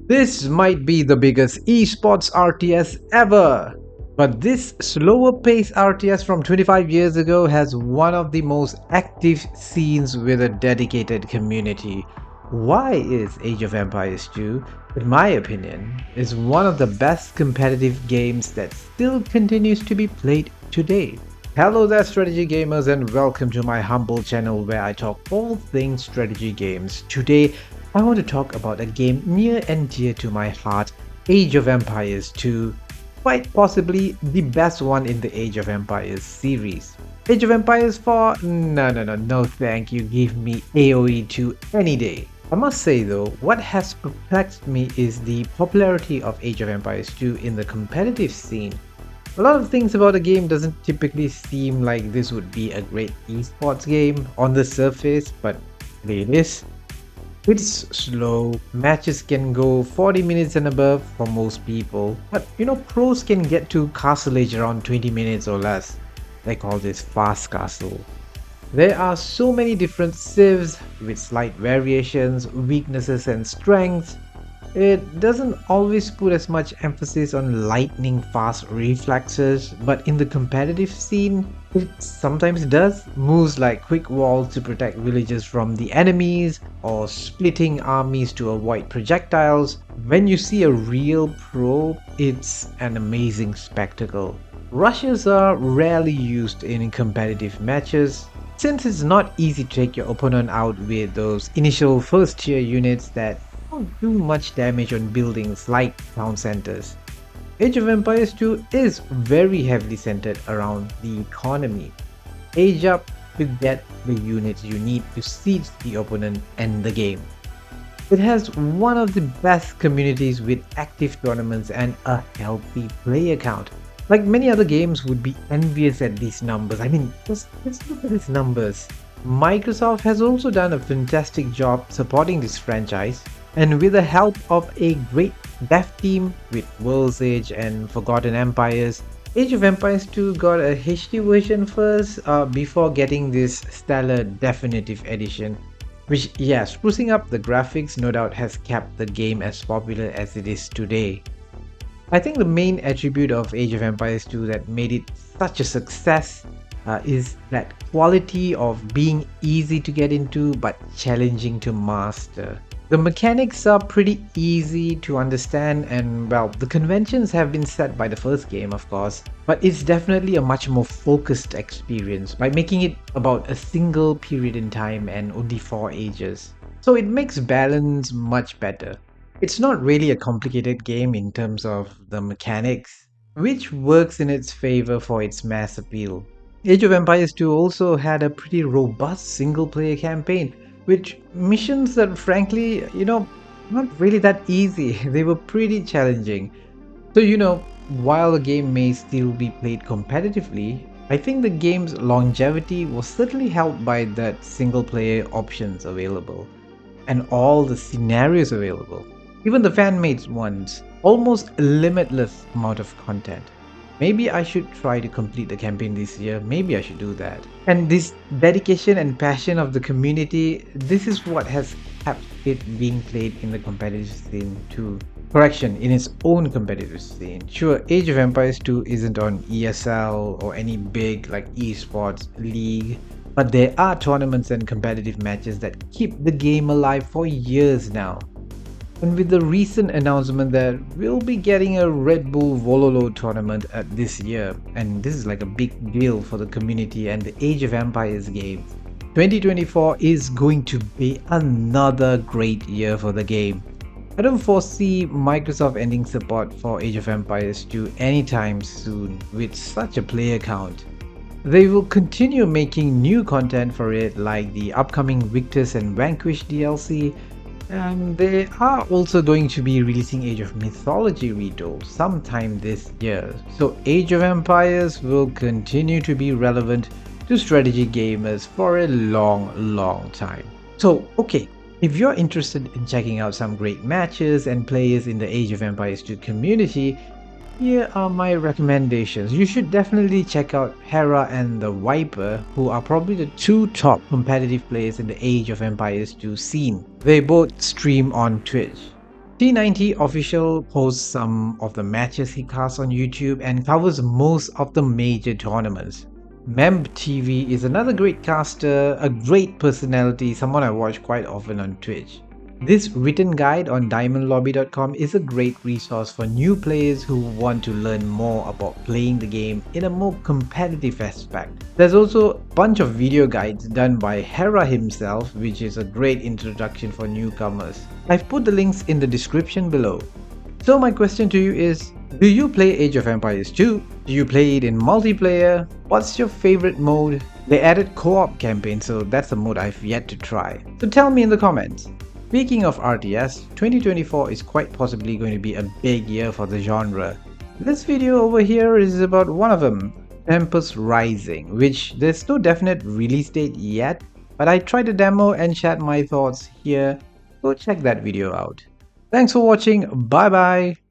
This might be the biggest esports RTS ever. But this slower paced RTS from 25 years ago has one of the most active scenes with a dedicated community. Why is Age of Empires 2, in my opinion, is one of the best competitive games that still continues to be played today? Hello there strategy gamers and welcome to my humble channel where I talk all things strategy games. Today I want to talk about a game near and dear to my heart, Age of Empires 2, quite possibly the best one in the Age of Empires series. Age of Empires 4? No thank you, give me AoE 2 any day. I must say though, what has perplexed me is the popularity of Age of Empires 2 in the competitive scene. A lot of things about a game doesn't typically seem like this would be a great esports game on the surface, but it is. It's slow, matches can go 40 minutes and above for most people, but pros can get to Castle Age around 20 minutes or less. They call this fast castle. There are so many different civs with slight variations, weaknesses and strengths. It doesn't always put as much emphasis on lightning fast reflexes, but in the competitive scene, it sometimes does. Moves like quick walls to protect villages from the enemies, or splitting armies to avoid projectiles. When you see a real pro, it's an amazing spectacle. Rushes are rarely used in competitive matches, since it's not easy to take your opponent out with those initial first tier units that don't do much damage on buildings like town centers. Age of Empires 2 is very heavily centered around the economy. Age up to get the units you need to siege the opponent and the game. It has one of the best communities with active tournaments and a healthy player count. Like many other games would be envious at these numbers. I mean, just look at these numbers. Microsoft has also done a fantastic job supporting this franchise, and with the help of a great dev team with World's Age and Forgotten Empires, Age of Empires 2 got a HD version first before getting this stellar definitive edition, which sprucing up the graphics no doubt has kept the game as popular as it is today. I think the main attribute of Age of Empires 2 that made it such a success is that quality of being easy to get into but challenging to master. The mechanics are pretty easy to understand and well, the conventions have been set by the first game of course, but it's definitely a much more focused experience by making it about a single period in time and only 4 ages. So it makes balance much better. It's not really a complicated game in terms of the mechanics, which works in its favor for its mass appeal. Age of Empires 2 also had a pretty robust single player campaign, which missions that frankly, not really that easy. They were pretty challenging. So while the game may still be played competitively, I think the game's longevity was certainly helped by that single player options available and all the scenarios available. Even the fan-made ones, almost a limitless amount of content. Maybe I should try to complete the campaign this year, maybe I should do that. And this dedication and passion of the community, this is what has kept it being played in the competitive scene too. Correction, in its own competitive scene. Sure, Age of Empires 2 isn't on ESL or any big like esports league, but there are tournaments and competitive matches that keep the game alive for years now. And with the recent announcement that we'll be getting a Red Bull Vololo tournament this year, and this is like a big deal for the community and the Age of Empires games, 2024 is going to be another great year for the game. I don't foresee Microsoft ending support for Age of Empires 2 anytime soon with such a player count. They will continue making new content for it like the upcoming Victus and Vanquish DLC, and they are also going to be releasing Age of Mythology retold sometime this year. So Age of Empires will continue to be relevant to strategy gamers for a long time. So okay, if you're interested in checking out some great matches and players in the Age of Empires 2 community, here are my recommendations. You should definitely check out Hera and the Viper, who are probably the two top competitive players in the Age of Empires 2 scene. They both stream on Twitch. T90 official posts some of the matches he casts on YouTube and covers most of the major tournaments. MembTV is another great caster, a great personality, someone I watch quite often on Twitch. This written guide on diamondlobby.com is a great resource for new players who want to learn more about playing the game in a more competitive aspect. There's also a bunch of video guides done by Hera himself, which is a great introduction for newcomers. I've put the links in the description below. So my question to you is, do you play Age of Empires 2? Do you play it in multiplayer? What's your favorite mode? They added co-op campaign, so that's a mode I've yet to try. So tell me in the comments. Speaking of RTS, 2024 is quite possibly going to be a big year for the genre. This video over here is about one of them, Tempest Rising, which there's no definite release date yet, but I tried a demo and shared my thoughts here, so check that video out. Thanks for watching, bye bye!